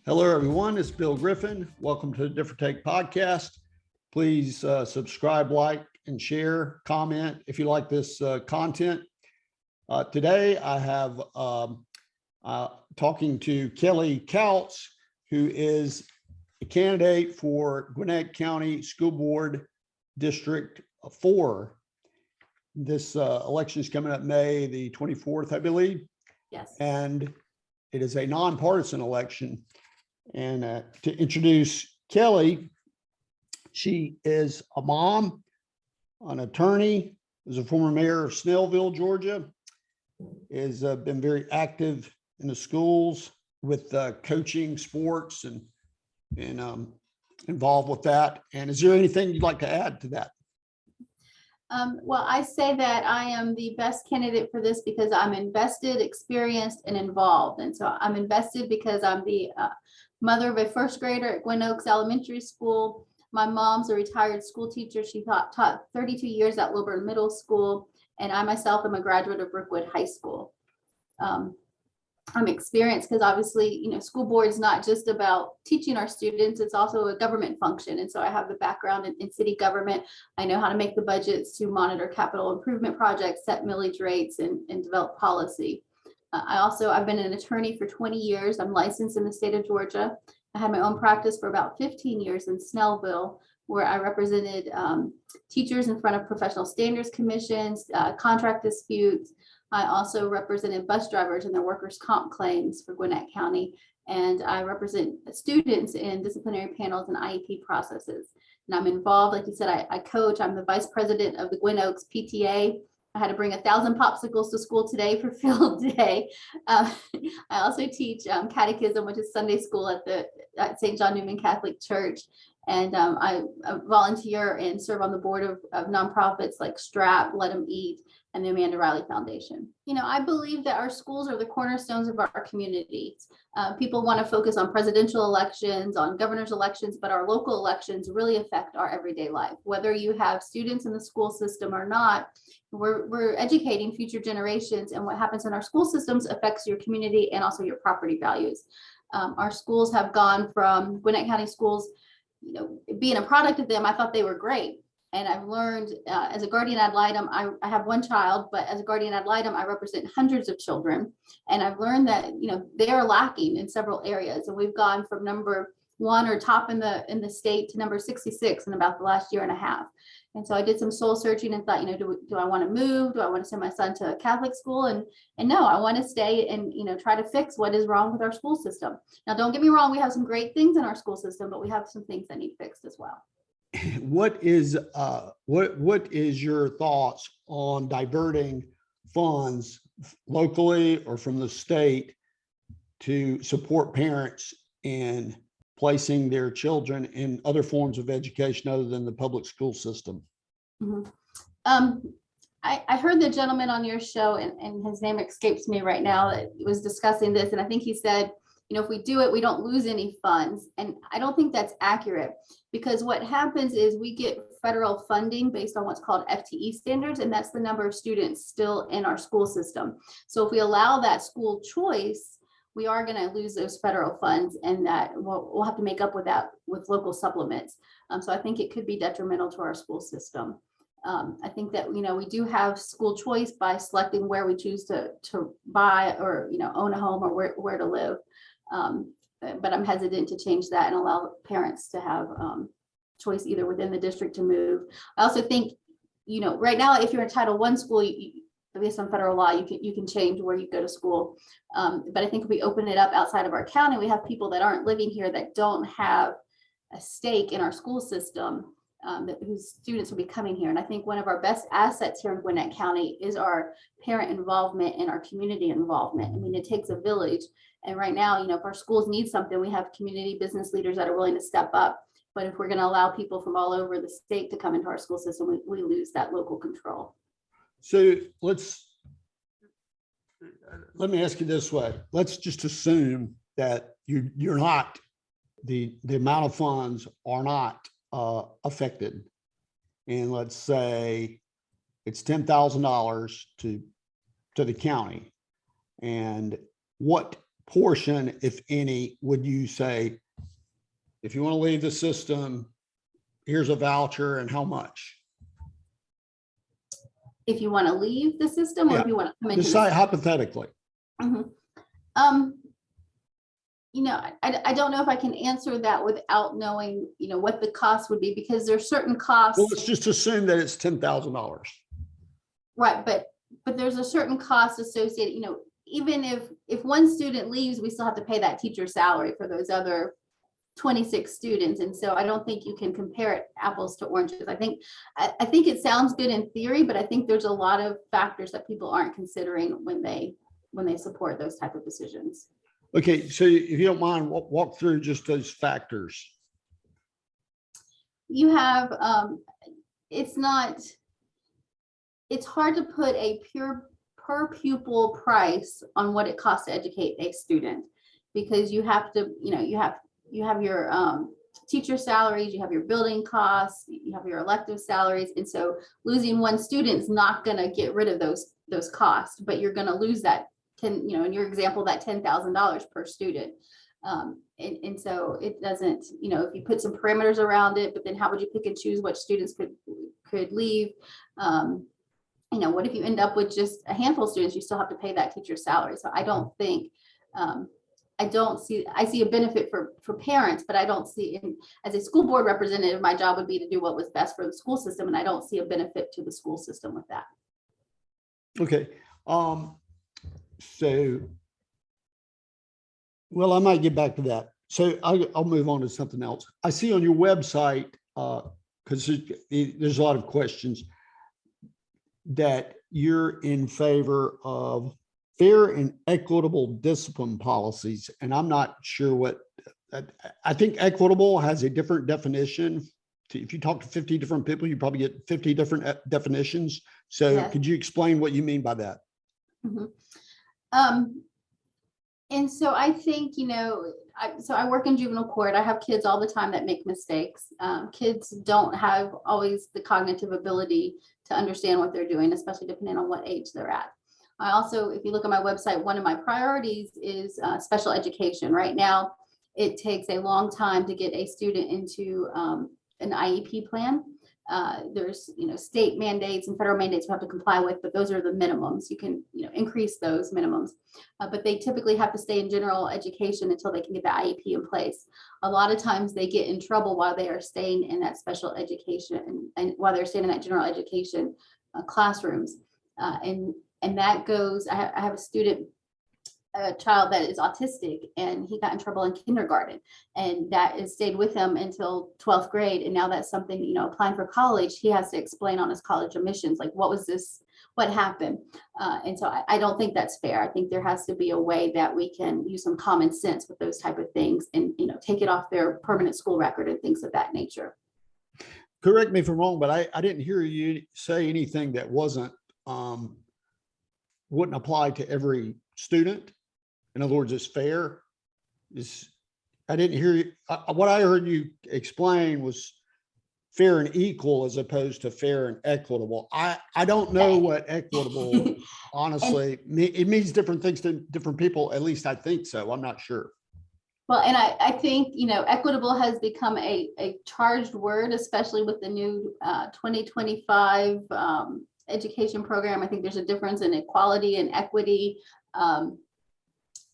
Hello, everyone. It's Bill Griffin. Welcome to the Different Take podcast. Please subscribe, like, and share, comment if you like this content. Today, I have talking to Kelly Kautz, who is a candidate for Gwinnett County School Board District 4. This election is coming up May the 24th, I believe. Yes. And it is a nonpartisan election. And to introduce Kelly, she is a mom, an attorney, is a former mayor of Snellville, Georgia, has been very active in the schools with coaching sports and involved with that. And is there anything you'd like to add to that? Well, I say that I am the best candidate for this because I'm invested, experienced, and involved. And so I'm invested because I'm the mother of a first grader at Gwynn Oaks Elementary School. My mom's a retired school teacher. She taught 32 years at Lilburn Middle School. And I myself am a graduate of Brookwood High School. I'm experienced because obviously, school board is not just about teaching our students, it's also a government function. And so I have the background in city government. I know how to make the budgets, to monitor capital improvement projects, set millage rates, and develop policy. I've been an attorney for 20 years. I'm licensed in the state of Georgia. I had my own practice for about 15 years in Snellville, where I represented teachers in front of professional standards commissions, contract disputes. I also represented bus drivers in their workers' comp claims for Gwinnett County, and I represent students in disciplinary panels and IEP processes. And I'm involved, like you said, I coach. I'm the vice president of the Gwynn Oaks PTA. I had to bring 1,000 popsicles to school today for field day. I also teach catechism, which is Sunday school at St. John Newman Catholic Church. And I volunteer and serve on the board of nonprofits like STRAP, Let 'Em Eat, and the Amanda Riley Foundation. I believe that our schools are the cornerstones of our communities. People want to focus on presidential elections, on governor's elections, but our local elections really affect our everyday life. Whether you have students in the school system or not, we're educating future generations, and what happens in our school systems affects your community and also your property values. Our schools have gone from Gwinnett County schools, being a product of them. I thought they were great. And I've learned as a guardian ad litem, I have one child, but as a guardian ad litem, I represent hundreds of children. And I've learned that, they are lacking in several areas. And we've gone from number 1 or top in the state to number 66 in about the last year and a half. And so I did some soul searching and thought, do I want to move? Do I want to send my son to a Catholic school? And no, I want to stay and, try to fix what is wrong with our school system. Now, don't get me wrong. We have some great things in our school system, but we have some things that need fixed as well. What is your thoughts on diverting funds locally or from the state to support parents in placing their children in other forms of education other than the public school system? Mm-hmm. I heard the gentleman on your show, and his name escapes me right now, that was discussing this, and I think he said, if we do it, we don't lose any funds. And I don't think that's accurate, because what happens is we get federal funding based on what's called FTE standards, and that's the number of students still in our school system. So if we allow that school choice, we are going to lose those federal funds, and that we'll have to make up with that with local supplements. So I think it could be detrimental to our school system. I think that, we do have school choice by selecting where we choose to buy or, own a home or where to live. But I'm hesitant to change that and allow parents to have choice either within the district to move. I also think, right now, if you're in Title I school, based on federal law, you can change where you go to school. But I think if we open it up outside of our county, we have people that aren't living here that don't have a stake in our school system, whose students will be coming here. And I think one of our best assets here in Gwinnett County is our parent involvement and our community involvement. I mean, it takes a village. And right now, if our schools need something, we have community business leaders that are willing to step up. But if we're going to allow people from all over the state to come into our school system, we lose that local control. So let me ask you this way. Let's just assume that you're not, the amount of funds are not affected. And let's say it's $10,000 to the county. And what portion, if any, would you say, if you want to leave the system, here's a voucher and how much? If you want to leave the system or Yeah. if you want to come into the Decide system. hypothetically. Mhm. You know, I don't know if I can answer that without knowing, you know, what the cost would be, because there's certain Well, costs, let's just assume that it's $10,000. right? But there's a certain cost associated, you know, even if one student leaves, we still have to pay that teacher's salary for those other 26 students. And so I don't think you can compare it apples to oranges. I think it sounds good in theory, but I think there's a lot of factors that people aren't considering when they support those type of decisions. Okay, so if you don't mind, walk through just those factors. You have, it's hard to put a pure per pupil price on what it costs to educate a student, because you have to, you know, you have your teacher salaries, you have your building costs, you have your elective salaries. And so losing one student is not going to get rid of those costs, but you're going to lose that you know, in your example, that $10,000 per student. And so it doesn't, you know, if you put some parameters around it, but then how would you pick and choose what students could leave? You know, what if you end up with just a handful of students, you still have to pay that teacher's salary. So I don't think, I see a benefit for parents, but I don't see, as a school board representative, my job would be to do what was best for the school system. And I don't see a benefit to the school system with that. Okay. So, well, I might get back to that. So I'll move on to something else. I see on your website, because there's a lot of questions, that you're in favor of fair and equitable discipline policies. And I'm not sure what, I think equitable has a different definition. If you talk to 50 different people, you probably get 50 different definitions. So Yes. Could you explain what you mean by that? Mm-hmm. And so I think, you know, I work in juvenile court. I have kids all the time that make mistakes. Kids don't have always the cognitive ability to understand what they're doing, especially depending on what age they're at. I also, if you look at my website, one of my priorities is special education. Right now, it takes a long time to get a student into an IEP plan. There's, you know, state mandates and federal mandates you have to comply with, but those are the minimums. You can, you know, increase those minimums, but they typically have to stay in general education until they can get the IEP in place. A lot of times they get in trouble while they are staying in that special education and while they're staying in that general education classrooms. And that goes, I have a child that is autistic, and he got in trouble in kindergarten, and that has stayed with him until 12th grade. And now that's something, you know, applying for college, he has to explain on his college admissions, like, what was this, what happened? And so I don't think that's fair. I think there has to be a way that we can use some common sense with those type of things and, you know, take it off their permanent school record and things of that nature. Correct me if I'm wrong, but I didn't hear you say anything that wouldn't apply to every student. In other words, it's fair. I didn't hear you. What I heard you explain was fair and equal as opposed to fair and equitable. I don't know what equitable, honestly, it means different things to different people. At least I think so. I'm not sure. Well, and I think, you know, equitable has become a charged word, especially with the new 2025 education program. I think there's a difference in equality and equity.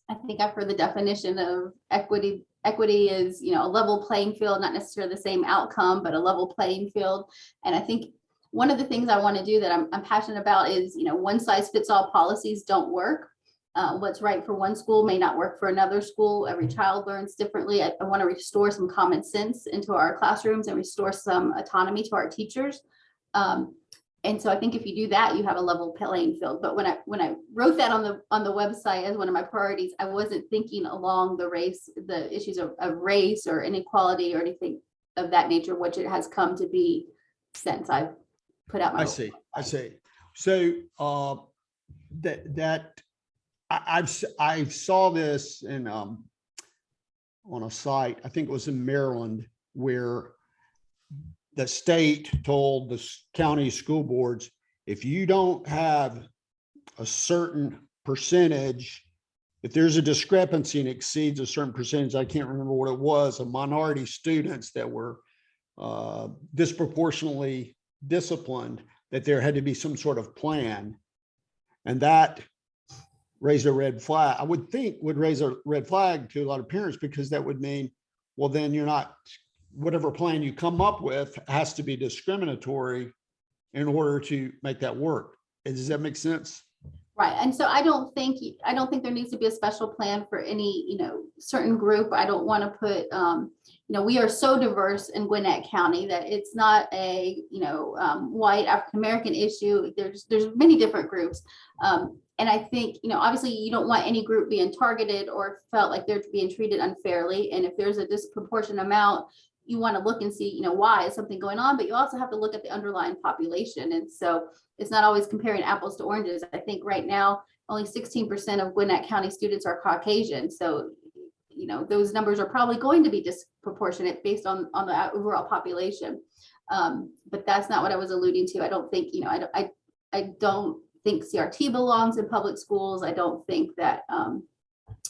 I think I've heard the definition of equity. Equity is, you know, a level playing field, not necessarily the same outcome, but a level playing field. And I think one of the things I want to do that I'm passionate about is, you know, one size fits all policies don't work. What's right for one school may not work for another school. Every child learns differently. I want to restore some common sense into our classrooms and restore some autonomy to our teachers. And so I think if you do that, you have a level playing field. But when I wrote that on the website as one of my priorities, I wasn't thinking along the issues of race or inequality or anything of that nature, which it has come to be since I've put out my. I see. So I saw this in on a site, I think it was in Maryland, where the state told the county school boards, if you don't have a certain percentage, if there's a discrepancy and exceeds a certain percentage, I can't remember what it was, of minority students that were disproportionately disciplined, that there had to be some sort of plan. And that raised a red flag, I would think would raise a red flag to a lot of parents, because that would mean, well, then you're not, whatever plan you come up with has to be discriminatory in order to make that work. Does that make sense? Right. And so I don't think there needs to be a special plan for any, certain group. I don't want to put, we are so diverse in Gwinnett County that it's not a, white African-American issue. There's many different groups. And I think, obviously you don't want any group being targeted or felt like they're being treated unfairly. And if there's a disproportionate amount, you want to look and see, why is something going on, but you also have to look at the underlying population. And so it's not always comparing apples to oranges. I think right now, only 16% of Gwinnett County students are Caucasian. So, those numbers are probably going to be disproportionate based on the overall population. But that's not what I was alluding to. I don't think, I don't think CRT belongs in public schools. I don't think that,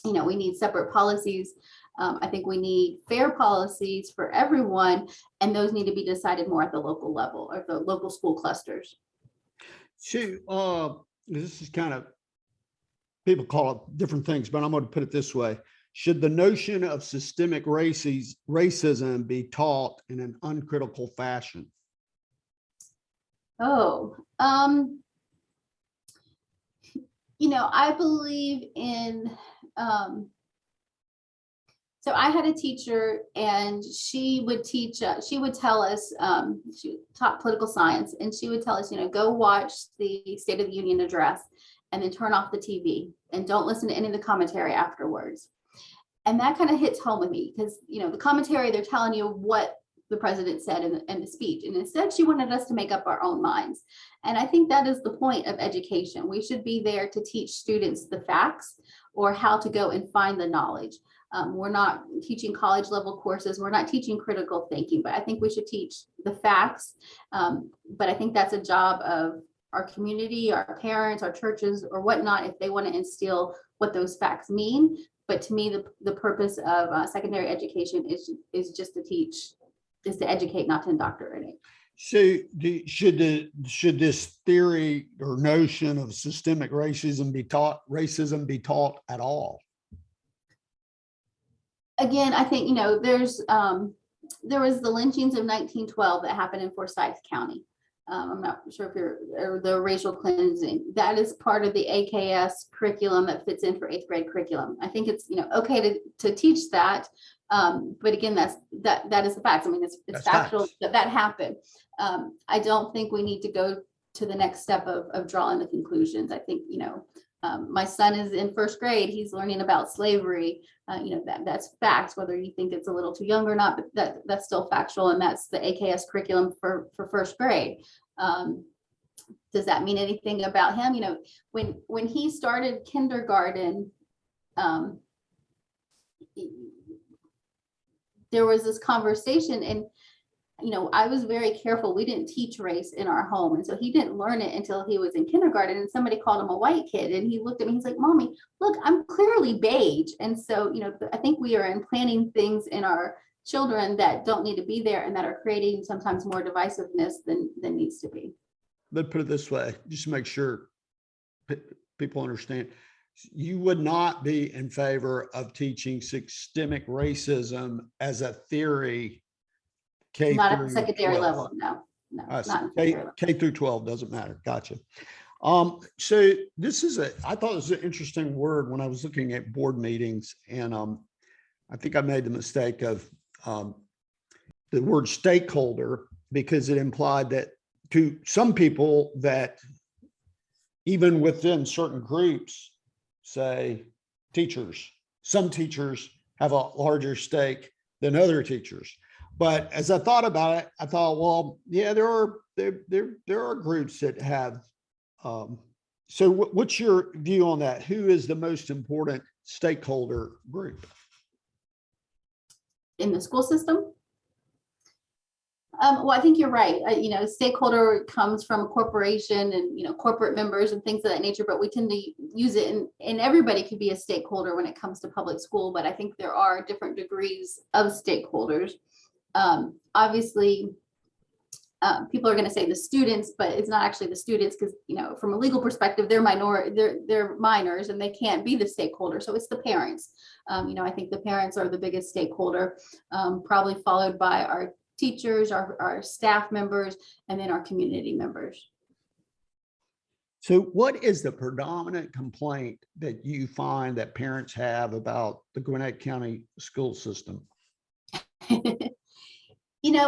we need separate policies. I think we need fair policies for everyone, and those need to be decided more at the local level or the local school clusters. So this is kind of, people call it different things, but I'm going to put it this way. Should the notion of systemic racism be taught in an uncritical fashion? I believe in, so I had a teacher, and she would teach, she would tell us, she taught political science, and she would tell us, go watch the State of the Union address and then turn off the TV and don't listen to any of the commentary afterwards. And that kind of hits home with me because, the commentary, they're telling you what the president said in the speech. And instead, she wanted us to make up our own minds. And I think that is the point of education. We should be there to teach students the facts or how to go and find the knowledge. We're not teaching college level courses. We're not teaching critical thinking, but I think we should teach the facts. But I think that's a job of our community, our parents, our churches, or whatnot, if they want to instill what those facts mean. But to me, the purpose of secondary education is just to teach, is to educate, not to indoctrinate. So should this theory or notion of systemic racism be taught at all? Again, I think, there was the lynchings of 1912 that happened in Forsyth County. I'm not sure if or the racial cleansing, that is part of the AKS curriculum that fits in for 8th grade curriculum. I think it's, okay to teach that. But again, that is the facts. I mean, it's factual that happened. I don't think we need to go to the next step of drawing the conclusions. I think, my son is in 1st grade. He's learning about slavery. That's facts, whether you think it's a little too young or not, but that's still factual. And that's the AKS curriculum for 1st grade. Does that mean anything about him? When he started kindergarten, there was this conversation, and I was very careful. We didn't teach race in our home. And so he didn't learn it until he was in kindergarten, and somebody called him a white kid. And he looked at me, he's like, "Mommy, look, I'm clearly beige." And so, I think we are implanting things in our children that don't need to be there and that are creating sometimes more divisiveness than needs to be. But put it this way, just to make sure people understand, you would not be in favor of teaching systemic racism as a theory. Not at the secondary level, no. K through 12 doesn't matter. Gotcha. So this is I thought it was an interesting word when I was looking at board meetings, and I think I made the mistake of the word stakeholder, because it implied that to some people that even within certain groups, say teachers, some teachers have a larger stake than other teachers. But as I thought about it, I thought, well, yeah, there are groups that have. So what's your view on that? Who is the most important stakeholder group in the school system? Well, I think you're right. Stakeholder comes from a corporation and, corporate members and things of that nature, but we tend to use it and everybody could be a stakeholder when it comes to public school, but I think there are different degrees of stakeholders. Obviously, people are going to say the students, but it's not actually the students because, from a legal perspective, they're minors and they can't be the stakeholder. So it's the parents. I think the parents are the biggest stakeholder, probably followed by our teachers, our staff members, and then our community members. So what is the predominant complaint that you find that parents have about the Gwinnett County school system?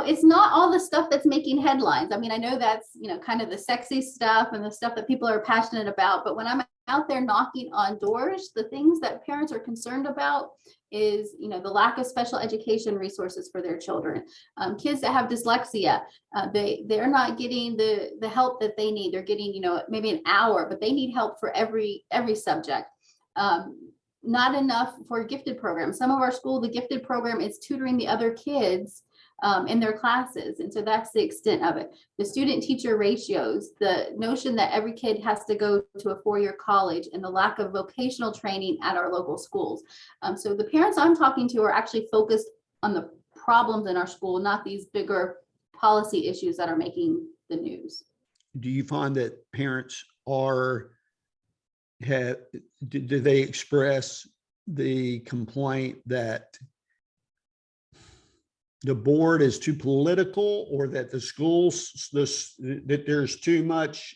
It's not all the stuff that's making headlines. I mean, I know that's, kind of the sexy stuff and the stuff that people are passionate about, but when I'm out there knocking on doors, the things that parents are concerned about is, the lack of special education resources for their children. Kids that have dyslexia, they're not getting the help that they need. They're getting, maybe an hour, but they need help for every subject. Not enough for gifted programs. Some of our school, the gifted program is tutoring the other kids in their classes. And so that's the extent of it. The student teacher ratios, the notion that every kid has to go to a 4-year college, and the lack of vocational training at our local schools. So the parents I'm talking to are actually focused on the problems in our school, not these bigger policy issues that are making the news. Do you find that parents do they express the complaint that the board is too political, or that the schools, that there's too much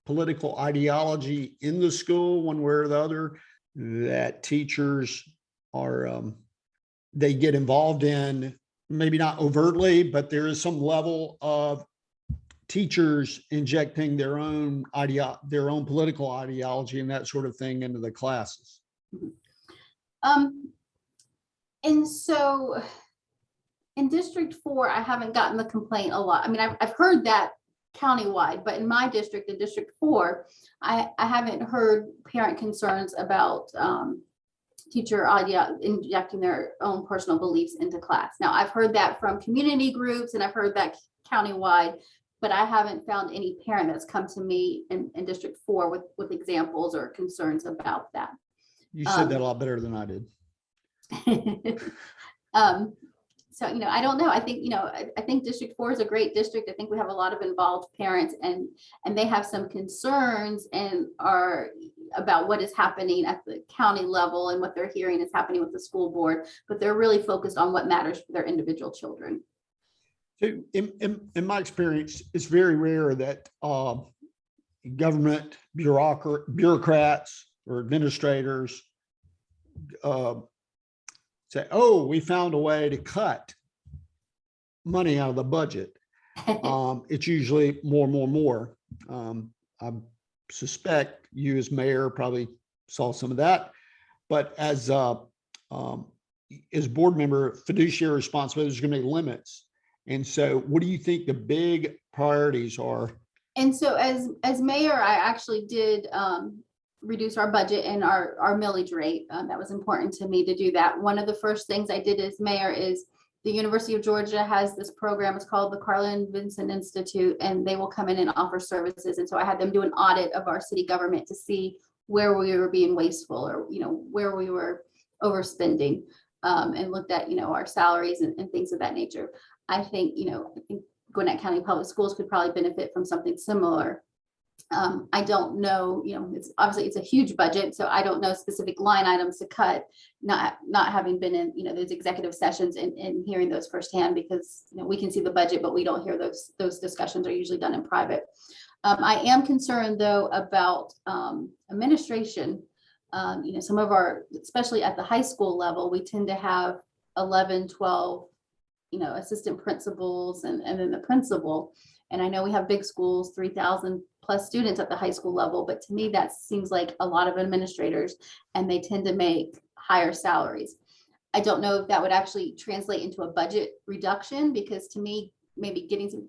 political ideology in the school one way or the other, that teachers are, they get involved in, maybe not overtly, but there is some level of teachers injecting their own political ideology and that sort of thing into the classes? And so in District 4, I haven't gotten the complaint a lot. I mean, I've heard that countywide, but in my district, in District 4, I haven't heard parent concerns about teacher injecting their own personal beliefs into class. Now, I've heard that from community groups and I've heard that countywide, but I haven't found any parent that's come to me in District 4 with examples or concerns about that. You said that a lot better than I did. So, I don't know. I think, I think District 4 is a great district. I think we have a lot of involved parents and they have some concerns and are about what is happening at the county level and what they're hearing is happening with the school board, but they're really focused on what matters for their individual children. So in my experience, it's very rare that government bureaucrats or administrators say, oh, we found a way to cut money out of the budget. It's usually more. I suspect you as mayor probably saw some of that, but as board member, fiduciary responsibility, there's going to be limits. And so what do you think the big priorities are? And so as mayor, I actually did reduce our budget and our millage rate. That was important to me to do that. One of the first things I did as mayor is the University of Georgia has this program. It's called the Carlin Vinson Institute, and they will come in and offer services. And so I had them do an audit of our city government to see where we were being wasteful or, where we were overspending, and looked at, our salaries and things of that nature. I think Gwinnett County Public Schools could probably benefit from something similar. I don't know, it's a huge budget, so I don't know specific line items to cut, not having been in, those executive sessions and hearing those firsthand, because, we can see the budget, but we don't hear those discussions are usually done in private. I am concerned though about administration. Some of our, especially at the high school level, we tend to have 11, 12, assistant principals and then the principal. And I know we have big schools, 3,000 plus students at the high school level, but to me, that seems like a lot of administrators, and they tend to make higher salaries. I don't know if that would actually translate into a budget reduction, because to me, maybe getting some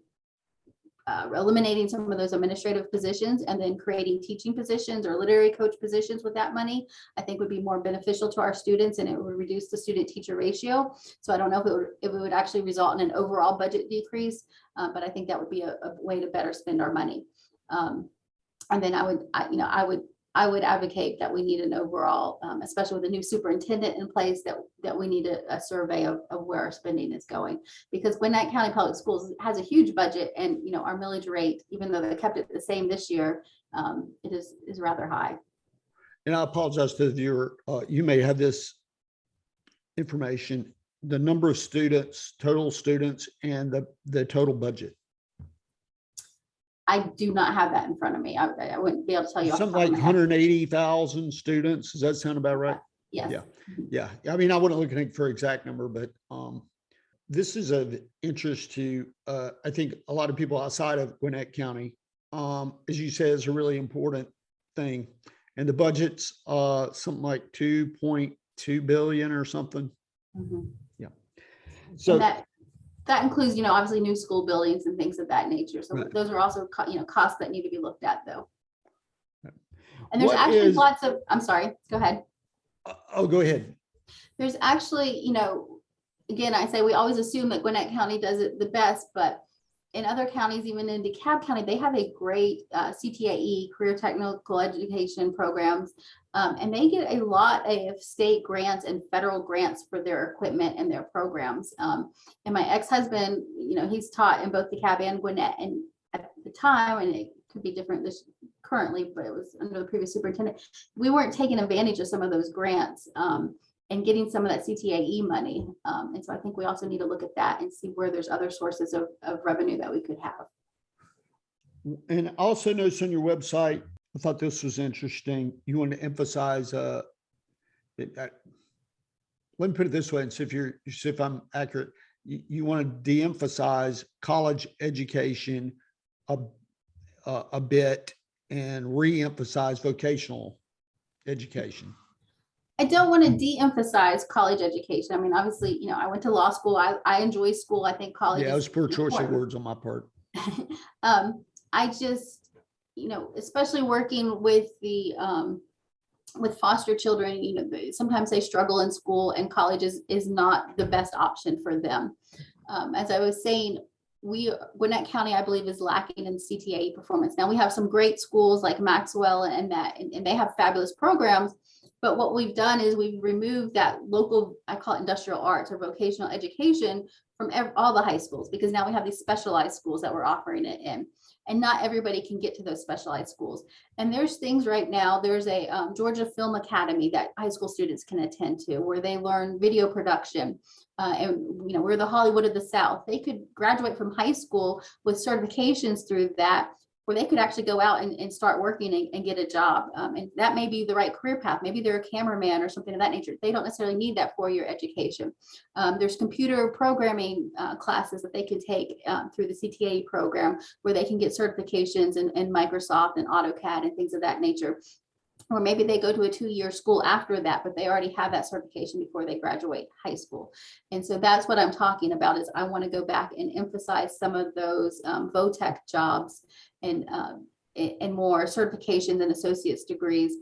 eliminating some of those administrative positions and then creating teaching positions or literary coach positions with that money, I think would be more beneficial to our students, and it would reduce the student teacher ratio. So I don't know if it would actually result in an overall budget decrease, but I think that would be a way to better spend our money. And then I would advocate that we need an overall, especially with a new superintendent in place, that we need a survey of where our spending is going. Because Gwinnett County Public Schools has a huge budget, and our millage rate, even though they kept it the same this year, it is rather high. And I apologize to the viewer. You may have this information, the number of students, total students, and the total budget. I do not have that in front of me. I wouldn't be able to tell you. Something like 180,000 students. Does that sound about right? Yes. Yeah. I mean, I wouldn't look at for exact number, but this is of interest to, I think, a lot of people outside of Gwinnett County. As you said, is a really important thing. And the budget's something like 2.2 billion or something. Mm-hmm. Yeah. So that includes, obviously new school buildings and things of that nature. So right. Those are also, costs that need to be looked at, though. And there's lots of, I'm sorry, go ahead. Oh, go ahead. There's actually, again, I say we always assume that Gwinnett County does it the best, but in other counties, even in DeKalb County, they have a great CTAE, career technical education programs, and they get a lot of state grants and federal grants for their equipment and their programs. And my ex-husband, he's taught in both DeKalb and Gwinnett, and at the time, and it could be different this currently, but it was under the previous superintendent, we weren't taking advantage of some of those grants. And getting some of that CTAE money. And so I think we also need to look at that and see where there's other sources of revenue that we could have. And also notice on your website, I thought this was interesting. You want to emphasize, let me put it this way and see if I'm accurate. You want to de-emphasize college education a bit and re-emphasize vocational education. I don't want to de-emphasize college education. I mean, obviously, I went to law school. I enjoy school. I think college. Yeah, it was poor choice of words on my part. I just, especially working with with foster children, sometimes they struggle in school, and college is not the best option for them. As I was saying, Gwinnett County, I believe, is lacking in CTAE performance. Now we have some great schools like Maxwell and they have fabulous programs. But what we've done is we've removed that local, I call it industrial arts or vocational education, from all the high schools, because now we have these specialized schools that we're offering it in, and not everybody can get to those specialized schools. And there's things right now, there's a Georgia Film Academy that high school students can attend to, where they learn video production. And we're the Hollywood of the South. They could graduate from high school with certifications through that, where they could actually go out and start working and get a job. And that may be the right career path. Maybe they're a cameraman or something of that nature. They don't necessarily need that 4-year education. There's computer programming classes that they can take through the CTAE program, where they can get certifications in Microsoft and AutoCAD and things of that nature. Or maybe they go to a 2-year school after that, but they already have that certification before they graduate high school. And so that's what I'm talking about, is I want to go back and emphasize some of those VOTEC jobs and more certifications and associate's degrees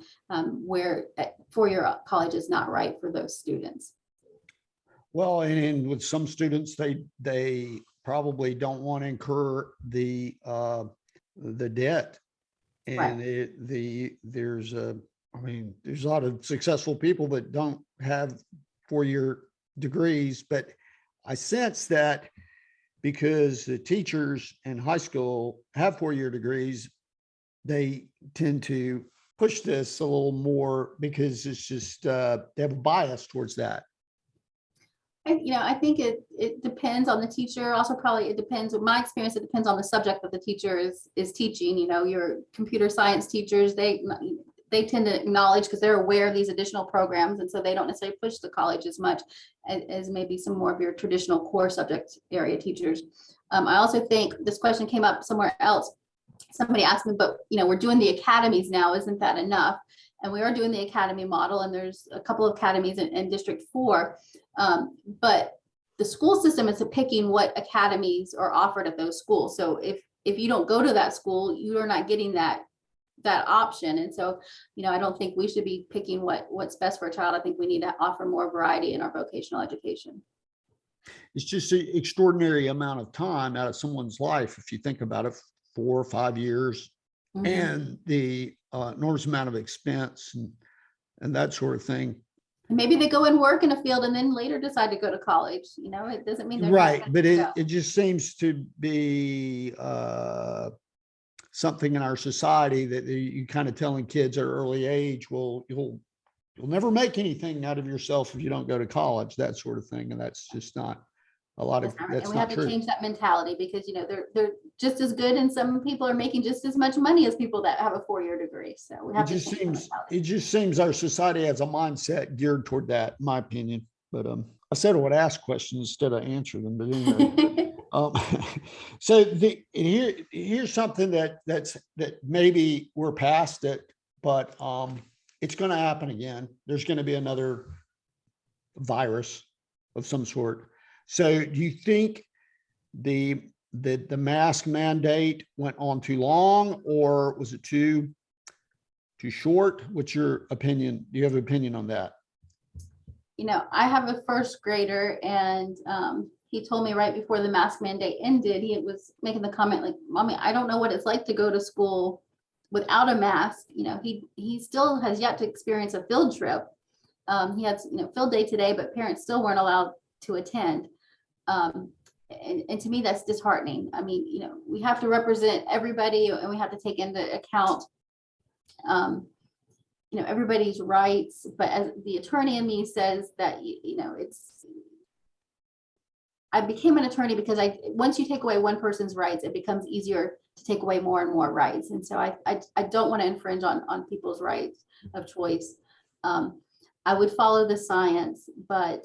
where 4-year college is not right for those students. Well, and with some students, they probably don't want to incur the debt. And Right. there's a lot of successful people that don't have 4-year degrees, but I sense that because the teachers in high school have 4-year degrees, they tend to push this a little more because it's just, they have a bias towards that. I think it depends on the teacher. Also, probably it depends. In my experience, it depends on the subject that the teacher is teaching. Your computer science teachers, they tend to acknowledge, because they're aware of these additional programs, and so they don't necessarily push the college as much as maybe some more of your traditional core subject area teachers. I also think this question came up somewhere else. Somebody asked me, but we're doing the academies now, isn't that enough? And we are doing the academy model, and there's a couple of academies in District 4. But the school system is picking what academies are offered at those schools. So if if you don't go to that school, you are not getting that option. And so, I don't think we should be picking what's best for a child. I think we need to offer more variety in our vocational education. It's just an extraordinary amount of time out of someone's life, if you think about it, 4 or 5 years, and the enormous amount of expense and that sort of thing. And maybe they go and work in a field and then later decide to go to college. It doesn't mean they're Right, not but gonna go. it just seems to be something in our society that you kind of telling kids at an early age, well, you'll never make anything out of yourself if you don't go to college, that sort of thing. And that's just not a lot of, That's not right. that's And we have not to true. change that mentality because, they're just as good, and some people are making just as much money as people that have a 4-year degree. So we It have to just change the seems, mentality. it just seems our society has a mindset geared toward that, in my opinion. But I said I would ask questions instead of answer them, but anyway. So here's something that maybe we're past it, but it's going to happen again. There's going to be another virus of some sort. So do you think the mask mandate went on too long, or was it too short? What's your opinion? Do you have an opinion on that? I have a first grader, and he told me right before the mask mandate ended, he was making the comment like, "Mommy, I don't know what it's like to go to school without a mask." He still has yet to experience a field trip. He had, field day today, but parents still weren't allowed to attend. And to me, that's disheartening. I mean, we have to represent everybody, and we have to take into account everybody's rights. But as the attorney in me says that, I became an attorney because once you take away one person's rights, it becomes easier to take away more and more rights. And so I don't want to infringe on people's rights of choice. I would follow the science, but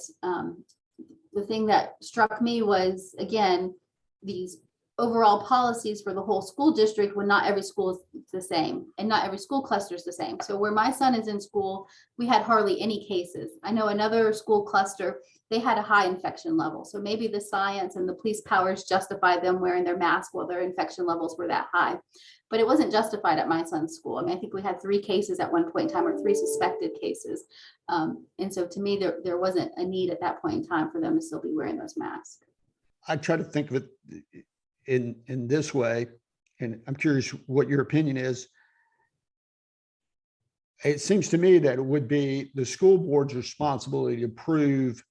the thing that struck me was, again, these overall policies for the whole school district, when not every school is the same and not every school cluster is the same. So where my son is in school, we had hardly any cases. I know another school cluster, they had a high infection level. So maybe the science and the police powers justified them wearing their mask while their infection levels were that high. But it wasn't justified at my son's school. I mean, I think we had 3 cases at one point in time, or 3 suspected cases. And so to me, there wasn't a need at that point in time for them to still be wearing those masks. I try to think of it in this way, and I'm curious what your opinion is. It seems to me that it would be the school board's responsibility to prove,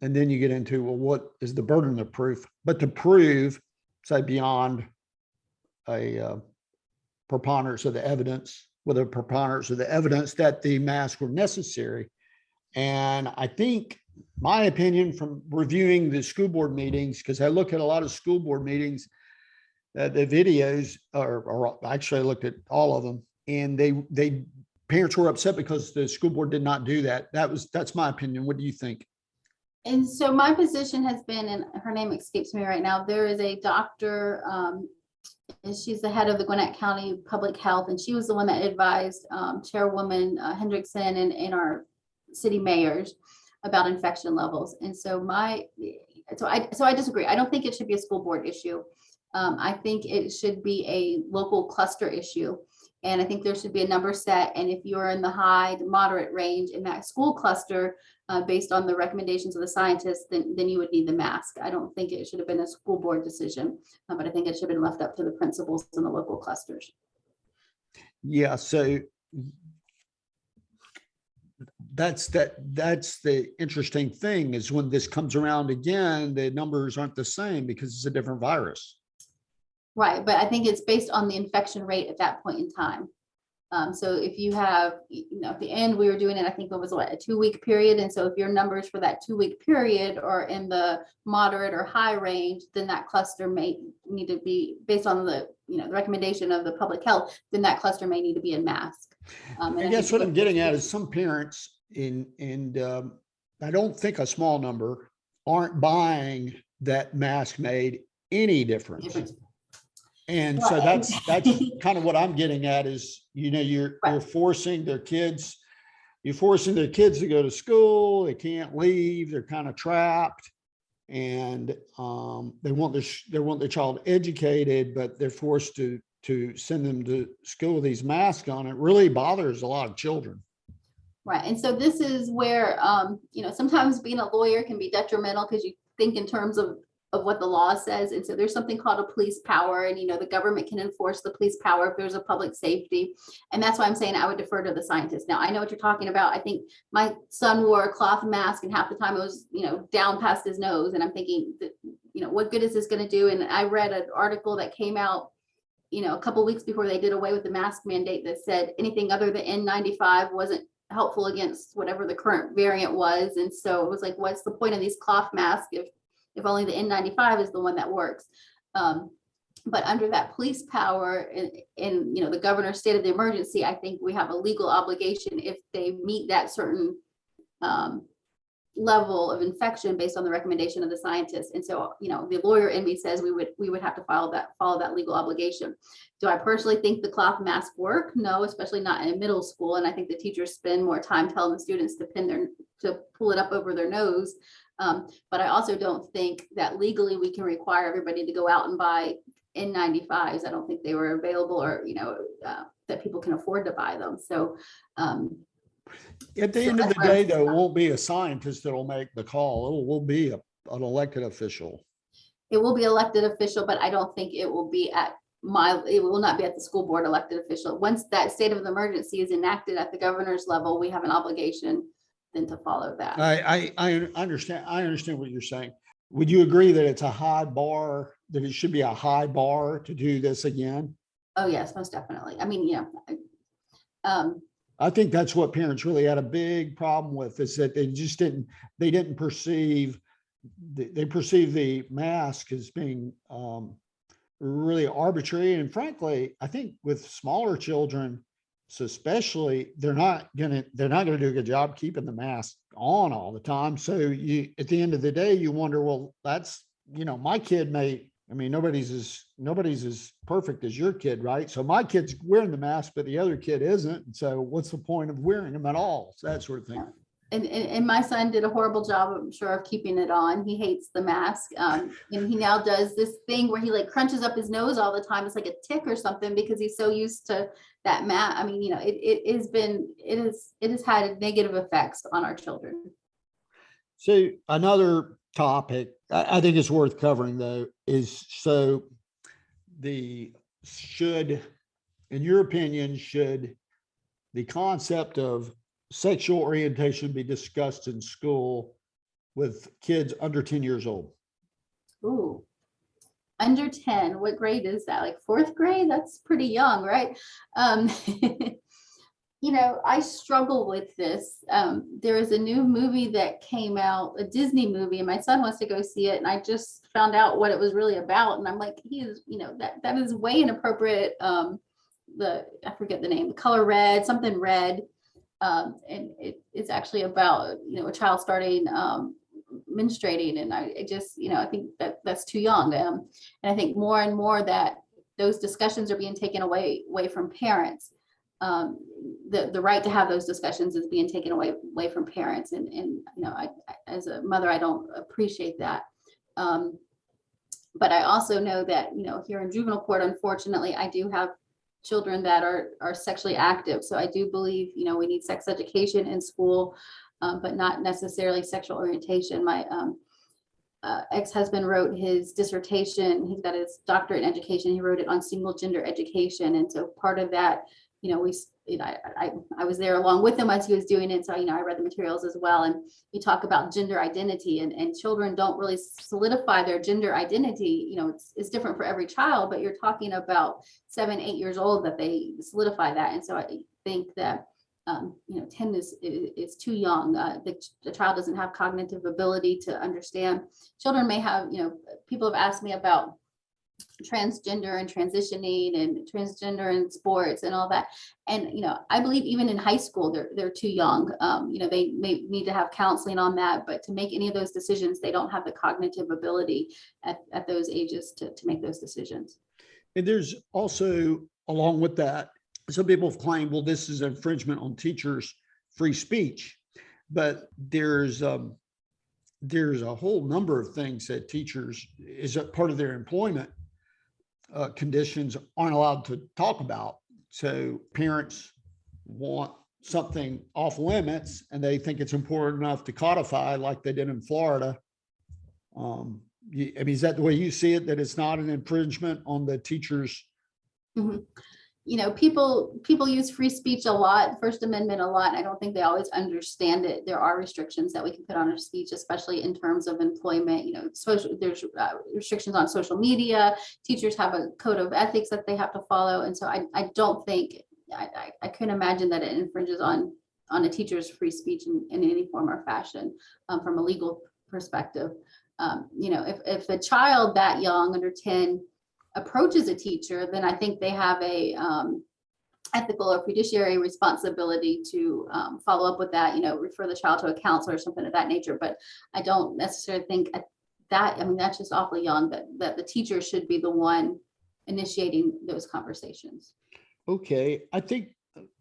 and then you get into, well, what is the burden of proof? But to prove, say, beyond a preponderance of the evidence, with a preponderance of the evidence that the masks were necessary. And I think, my opinion from reviewing the school board meetings, because I look at a lot of school board meetings, the videos or actually I looked at all of them, and parents were upset because the school board did not do that. That's my opinion. What do you think? And so my position has been, and her name escapes me right now, there is a doctor, and she's the head of the Gwinnett County Public Health, and she was the one that advised Chairwoman Hendrickson and our city mayors about infection levels. And so I disagree. I don't think it should be a school board issue. I think it should be a local cluster issue. And I think there should be a number set. And if you're in the high to moderate range in that school cluster, based on the recommendations of the scientists, then you would need the mask. I don't think it should have been a school board decision, but I think it should have been left up to the principals in the local clusters. Yeah, so that's the interesting thing, is when this comes around again, the numbers aren't the same because it's a different virus. Right, but I think it's based on the infection rate at that point in time. So if you have, at the end, we were doing it, I think it was a 2-week period. And so if your numbers for that 2-week period are in the moderate or high range, then that cluster may need to be, based on the, the recommendation of the public health, then that cluster may need to be in mask. I guess what I'm getting at is some parents I don't think a small number aren't buying that mask made any difference. And so that's kind of what I'm getting at is, you're forcing their kids, to go to school. They can't leave. They're kind of trapped. and they want the child educated, but they're forced to send them to school with these masks on. It really bothers a lot of children. Right. And so this is where, sometimes being a lawyer can be detrimental because you think in terms of what the law says. And so there's something called a police power, and, the government can enforce the police power if there's a public safety. And that's why I'm saying I would defer to the scientists. Now, I know what you're talking about. I think my son wore a cloth mask and half the time it was, down past his nose. And I'm thinking that, what good is this going to do? And I read an article that came out, a couple of weeks before they did away with the mask mandate that said anything other than N95 wasn't helpful against whatever the current variant was. And so it was like, what's the point of these cloth masks if only the N95 is the one that works? But under that police power in the governor's state of the emergency, I think we have a legal obligation if they meet that certain level of infection based on the recommendation of the scientists. And so, the lawyer in me says we would have to follow that legal obligation. Do I personally think the cloth masks work? No, especially not in middle school. And I think the teachers spend more time telling the students to pull it up over their nose. But I also don't think that legally we can require everybody to go out and buy N95s. I don't think they were available or, that people can afford to buy them. So, at the end of the day, though, it won't be a scientist that'll make the call. It will be an elected official. It will be elected official, but I don't think it will be it will not be at the school board elected official. Once that state of emergency is enacted at the governor's level, we have an obligation then to follow that. I understand. I understand what you're saying. Would you agree that it's a high bar, that it should be a high bar to do this again? Oh, yes, most definitely. I mean, I think that's what parents really had a big problem with, is that they didn't perceive, they perceive the mask as being really arbitrary. And frankly, I think with smaller children, so especially, they're not gonna do a good job keeping the mask on all the time. So at the end of the day, you wonder, well, that's, my kid nobody's as perfect as your kid, right? So my kid's wearing the mask, but the other kid isn't. And so what's the point of wearing them at all? So that sort of thing. And my son did a horrible job, I'm sure, of keeping it on. He hates the mask. And he now does this thing where he like crunches up his nose all the time. It's like a tick or something because he's so used to that mask. I mean, it has had negative effects on our children. So another topic I think it's worth covering, though, is in your opinion, should the concept of sexual orientation be discussed in school with kids under 10 years old? Ooh, under 10, what grade is that? Like fourth grade? That's pretty young, right? I struggle with this. There is a new movie that came out, a Disney movie, and my son wants to go see it. And I just found out what it was really about. And I'm like, that is way inappropriate. I forget the name, the color red, something red. And it's actually about, a child starting menstruating. And I think that's too young. And I think more and more that those discussions are being taken away from parents. The right to have those discussions is being taken away from parents. And I, as a mother, I don't appreciate that. But I also know that, here in juvenile court, unfortunately, I do have children that are sexually active. So I do believe, we need sex education in school, but not necessarily sexual orientation. My ex-husband wrote his dissertation. He's got his doctorate in education. He wrote it on single gender education. And so part of that, I was there along with him as he was doing it. So, I read the materials as well. And we talk about gender identity, and children don't really solidify their gender identity. It's different for every child, but you're talking about 7, 8 years old that they solidify that. And so I think that, 10 is too young. The child doesn't have cognitive ability to understand. Children may have, people have asked me about transgender and transitioning and transgender in sports and all that. And, I believe even in high school, they're too young. They may need to have counseling on that, but to make any of those decisions, they don't have the cognitive ability at those ages to make those decisions. And there's also, along with that, some people have claimed, well, this is infringement on teachers' free speech, but there's there's a whole number of things that teachers, is a part of their employment conditions, aren't allowed to talk about. So parents want something off limits and they think it's important enough to codify like they did in Florida. I mean, is that the way you see it, that it's not an infringement on the teachers? Mhm. You know, people use free speech a lot, First Amendment a lot. I don't think they always understand it. There are restrictions that we can put on our speech, especially in terms of employment. You know, there's restrictions on social media. Teachers have a code of ethics that they have to follow, and so I don't think I couldn't imagine that it infringes on a teacher's free speech in any form or fashion from a legal perspective. You know, if a child that young, under 10, approaches a teacher, then I think they have a ethical or fiduciary responsibility to follow up with that, you know, refer the child to a counselor or something of that nature. But I don't necessarily think that, I mean, that's just awfully young, that the teacher should be the one initiating those conversations. Okay, I think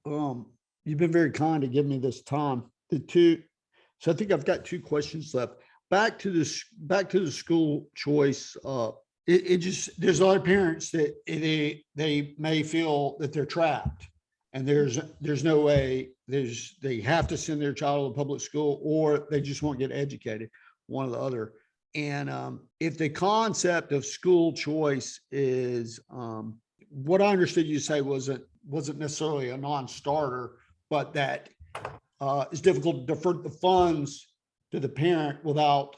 you've been very kind to give me this time. So I think I've got two questions left. Back to the school choice. It just, there's a lot of parents that they may feel that they're trapped, and there's no way, they have to send their child to a public school, or they just won't get educated, one or the other. And if the concept of school choice is what I understood you say wasn't necessarily a non-starter, but that it's difficult to divert the funds to the parent without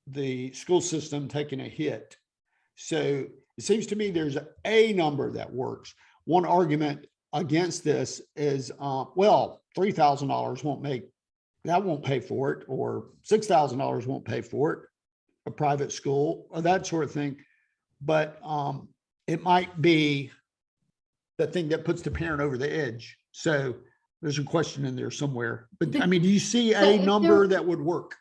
the school system taking a hit. So it seems to me there's a number that works. One argument against this is, well, $3,000 won't pay for it, or $6,000 won't pay for it, a private school, or that sort of thing. But it might be the thing that puts the parent over the edge. So there's a question in there somewhere. But I mean, do you see a number that would work?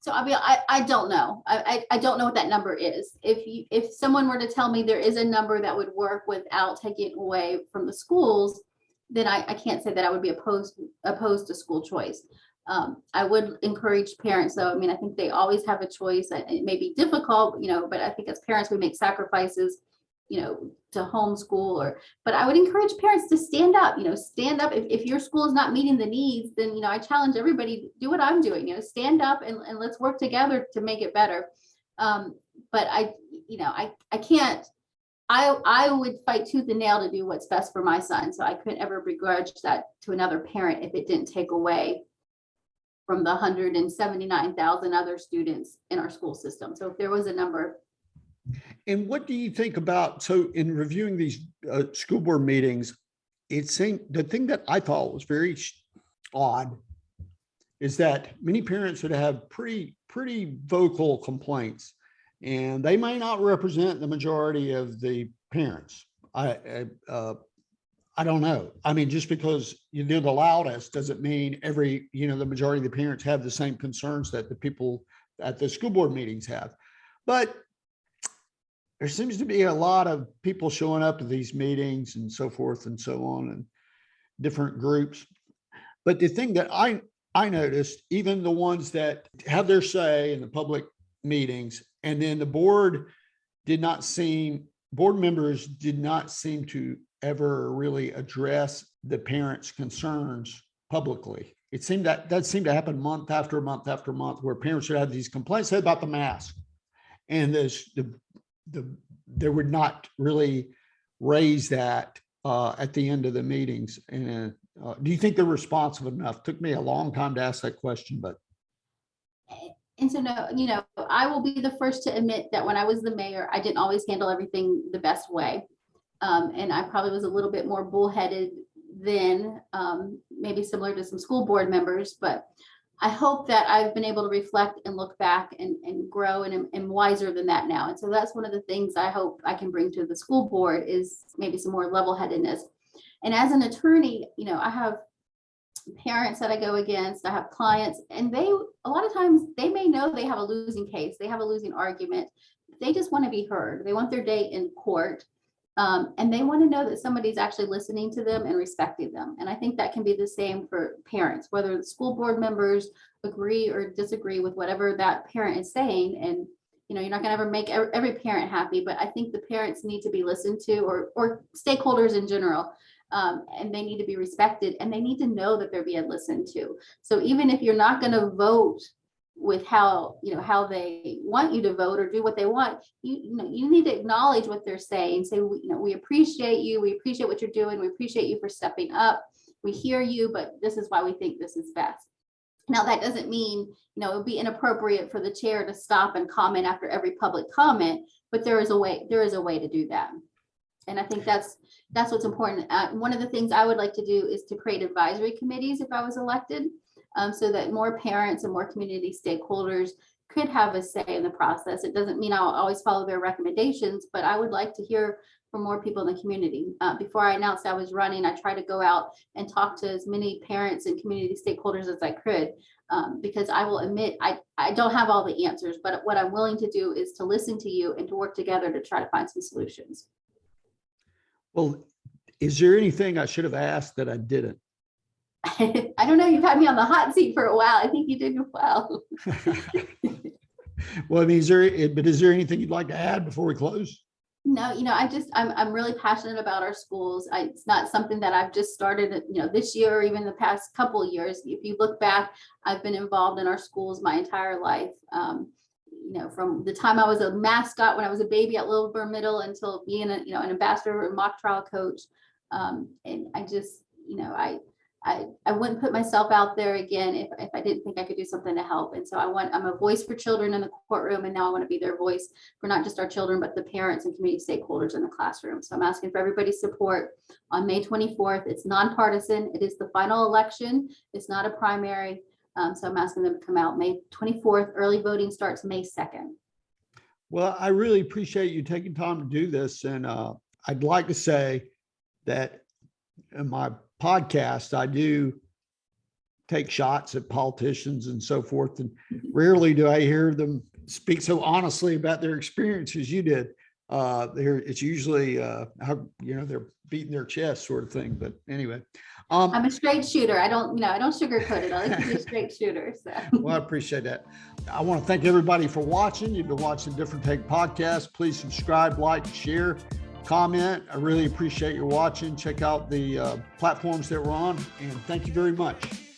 So I mean, I don't know. I don't know what that number is. If someone were to tell me there is a number that would work without taking away from the schools, then I can't say that I would be opposed to school choice. I would encourage parents, though. I mean, I think they always have a choice. It may be difficult, you know, but I think as parents we make sacrifices, you know, to homeschool, but I would encourage parents to stand up, you know, stand up. If your school is not meeting the needs, then, you know, I challenge everybody, do what I'm doing, you know, stand up and let's work together to make it better. But I can't, I would fight tooth and nail to do what's best for my son. So I couldn't ever begrudge that to another parent if it didn't take away from the 179,000 other students in our school system. So if there was a number. And what do you think about, so in reviewing these school board meetings, it's saying the thing that I thought was very odd is that many parents would have pretty vocal complaints, and they may not represent the majority of the parents. I don't know. I mean, just because you're the loudest doesn't mean the majority of the parents have the same concerns that the people at the school board meetings have. But there seems to be a lot of people showing up to these meetings and so forth and so on, and different groups. But the thing that I noticed, even the ones that have their say in the public meetings, and then the board members did not seem to ever really address the parents' concerns publicly. It seemed that seemed to happen month after month after month, where parents would have these complaints about the mask, and they would not really raise that at the end of the meetings. And do you think they're responsive enough? Took me a long time to ask that question, but. And so, no, you know, I will be the first to admit that when I was the mayor, I didn't always handle everything the best way. And I probably was a little bit more bullheaded then, maybe similar to some school board members, but I hope that I've been able to reflect and look back and grow and am wiser than that now. And so that's one of the things I hope I can bring to the school board, is maybe some more level-headedness. And as an attorney, you know, I have parents that I go against, I have clients, and a lot of times they may know they have a losing case, they have a losing argument. They just want to be heard. They want their day in court. And they want to know that somebody's actually listening to them and respecting them. And I think that can be the same for parents, whether the school board members agree or disagree with whatever that parent is saying. And, you're not going to ever make every parent happy, but I think the parents need to be listened to, or stakeholders in general. And they need to be respected, and they need to know that they're being listened to. So even if you're not going to vote with how they want you to vote or do what they want, you need to acknowledge what they're saying. Say, we appreciate you. We appreciate what you're doing. We appreciate you for stepping up. We hear you, but this is why we think this is best. Now, that doesn't mean, it would be inappropriate for the chair to stop and comment after every public comment, but there is a way to do that. And I think that's what's important. One of the things I would like to do is to create advisory committees if I was elected, so that more parents and more community stakeholders could have a say in the process. It doesn't mean I'll always follow their recommendations, but I would like to hear from more people in the community. Before I announced I was running, I tried to go out and talk to as many parents and community stakeholders as I could, because I will admit I don't have all the answers, but what I'm willing to do is to listen to you and to work together to try to find some solutions. Well, is there anything I should have asked that I didn't? I don't know. You've had me on the hot seat for a while. I think you did well. Well, I mean, is there anything you'd like to add before we close? No, I'm really passionate about our schools. It's not something that I've just started, this year or even the past couple of years. If you look back, I've been involved in our schools my entire life. From the time I was a mascot when I was a baby at Lilburn Middle until being an ambassador and mock trial coach. And I just, I wouldn't put myself out there again if I didn't think I could do something to help. And so I'm a voice for children in the courtroom, and now I want to be their voice for not just our children, but the parents and community stakeholders in the classroom. So I'm asking for everybody's support on May 24th. It's nonpartisan. It is the final election. It's not a primary. So I'm asking them to come out May 24th. Early voting starts May 2nd. Well, I really appreciate you taking time to do this. And I'd like to say that in my podcast, I do take shots at politicians and so forth. And rarely do I hear them speak so honestly about their experience as you did. It's usually, they're beating their chest sort of thing. But anyway. I'm a straight shooter. I don't sugarcoat it. I like to be a straight shooter. So. Well, I appreciate that. I want to thank everybody for watching. You've been watching Different Take Podcast. Please subscribe, like, share, comment. I really appreciate your watching. Check out the platforms that we're on, and thank you very much.